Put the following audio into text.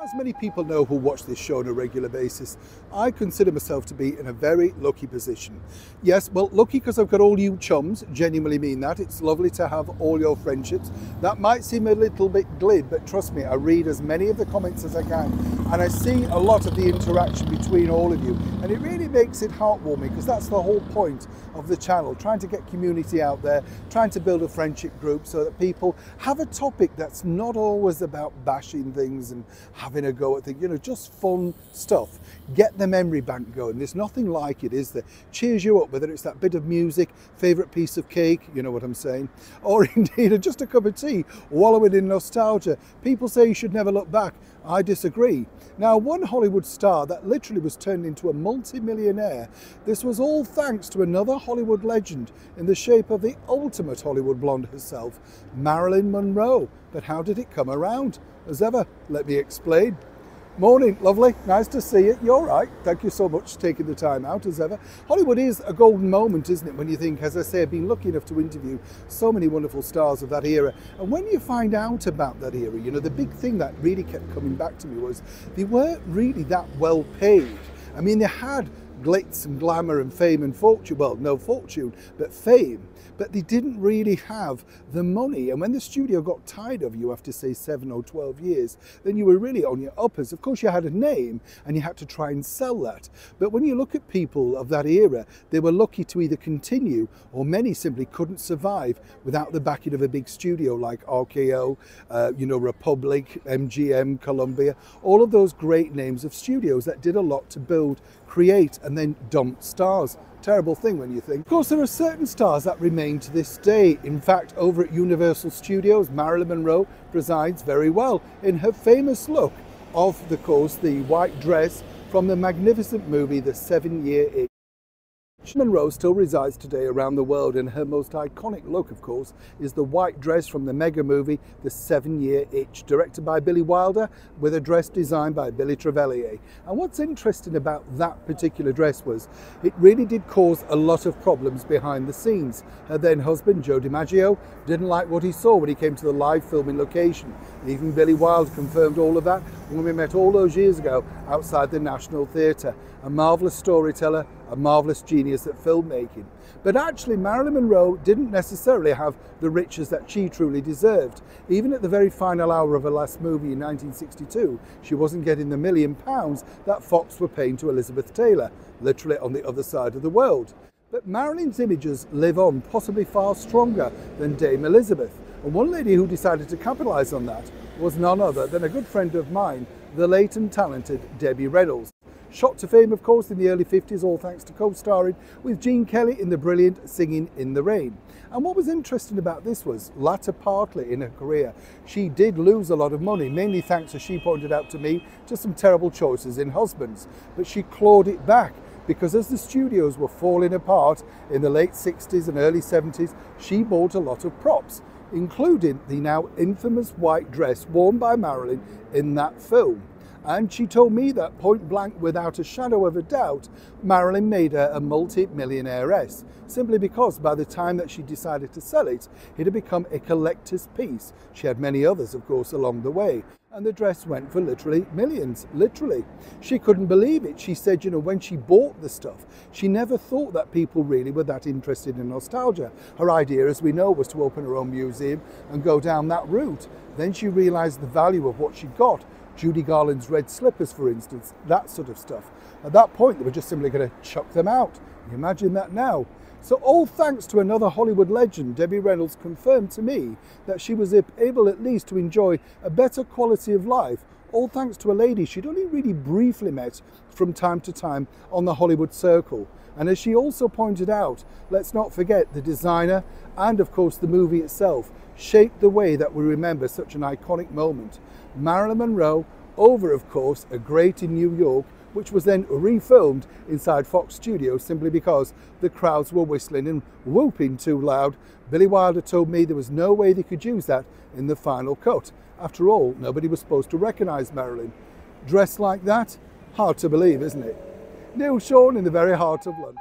As many people know who watch this show on a regular basis, I consider myself to be in a very lucky position. Yes, well, lucky because I've got all you chums, genuinely mean that. It's lovely to have all your friendships. That might seem a little bit glib, but trust me, I read as many of the comments as I can, and I see a lot of the interaction between all of you, and it really makes it heartwarming because that's the whole point of the channel, trying to get community out there, trying to build a friendship group so that people have a topic that's not always about bashing things and having a go at things, you know, just fun stuff. Get the memory bank going. There's nothing like it, is there? Cheers you up, whether it's that bit of music, favourite piece of cake, you know what I'm saying, or indeed just a cup of tea, wallowing in nostalgia. People say you should never look back. I disagree. Now, one Hollywood star that literally was turned into a multi-millionaire, this was all thanks to another Hollywood legend in the shape of the ultimate Hollywood blonde herself, Marilyn Monroe. But how did it come around? As ever, let me explain. Morning, lovely. Nice to see you. You're right. Thank you so much for taking the time out, as ever. Hollywood is a golden moment, isn't it, when you think, as I say, I've been lucky enough to interview so many wonderful stars of that era. And when you find out about that era, you know, the big thing that really kept coming back to me was they weren't really that well paid. I mean, they had glitz and glamour and fame and fortune. Well, no fortune, but fame. But they didn't really have the money. And when the studio got tired of you after, say, 7 or 12 years, then you were really on your uppers. Of course, you had a name and you had to try and sell that. But when you look at people of that era, they were lucky to either continue, or many simply couldn't survive without the backing of a big studio like RKO, you know, Republic, MGM, Columbia, all of those great names of studios that did a lot to build, create, and then dump stars. Terrible thing when you think. Of course, there are certain stars that remain to this day. In fact, over at Universal Studios, Marilyn Monroe presides very well in her famous look of, of course, the white dress from the magnificent movie The 7-Year Itch. Monroe still resides today around the world, and her most iconic look, of course, is the white dress from the mega movie The 7-Year Itch, directed by Billy Wilder, with a dress designed by Billy Trevelyan. And what's interesting about that particular dress was it really did cause a lot of problems behind the scenes. Her then husband, Joe DiMaggio, didn't like what he saw when he came to the live filming location. Even Billy Wilder confirmed all of that when we met all those years ago outside the National Theatre. A marvellous storyteller, a marvellous genius at filmmaking. But actually, Marilyn Monroe didn't necessarily have the riches that she truly deserved. Even at the very final hour of her last movie in 1962, she wasn't getting the £1 million that Fox were paying to Elizabeth Taylor, literally on the other side of the world. But Marilyn's images live on, possibly far stronger than Dame Elizabeth. And one lady who decided to capitalise on that was none other than a good friend of mine, the late and talented Debbie Reynolds. Shot to fame, of course, in the early 50s, all thanks to co-starring with Gene Kelly in the brilliant Singing in the Rain. And what was interesting about this was, latter partly in her career, she did lose a lot of money, mainly thanks, as she pointed out to me, to some terrible choices in husbands. But she clawed it back, because as the studios were falling apart in the late 60s and early 70s, she bought a lot of props, including the now infamous white dress worn by Marilyn in that film. And she told me that point blank, without a shadow of a doubt, Marilyn made her a multi-millionairess, simply because by the time that she decided to sell it, it had become a collector's piece. She had many others, of course, along the way. And the dress went for literally millions, literally. She couldn't believe it. She said, you know, when she bought the stuff, she never thought that people really were that interested in nostalgia. Her idea, as we know, was to open her own museum and go down that route. Then she realized the value of what she got. Judy Garland's red slippers, for instance, that sort of stuff. At that point, they were just simply going to chuck them out. Can you imagine that now? So all thanks to another Hollywood legend, Debbie Reynolds confirmed to me that she was able at least to enjoy a better quality of life, all thanks to a lady she'd only really briefly met from time to time on the Hollywood circle. And as she also pointed out, let's not forget the designer and, of course, the movie itself shaped the way that we remember such an iconic moment. Marilyn Monroe over, of course, A Great in New York, which was then refilmed inside Fox Studios simply because the crowds were whistling and whooping too loud. Billy Wilder told me there was no way they could use that in the final cut. After all, nobody was supposed to recognise Marilyn. Dressed like that? Hard to believe, isn't it? Neil Sean in the very heart of London.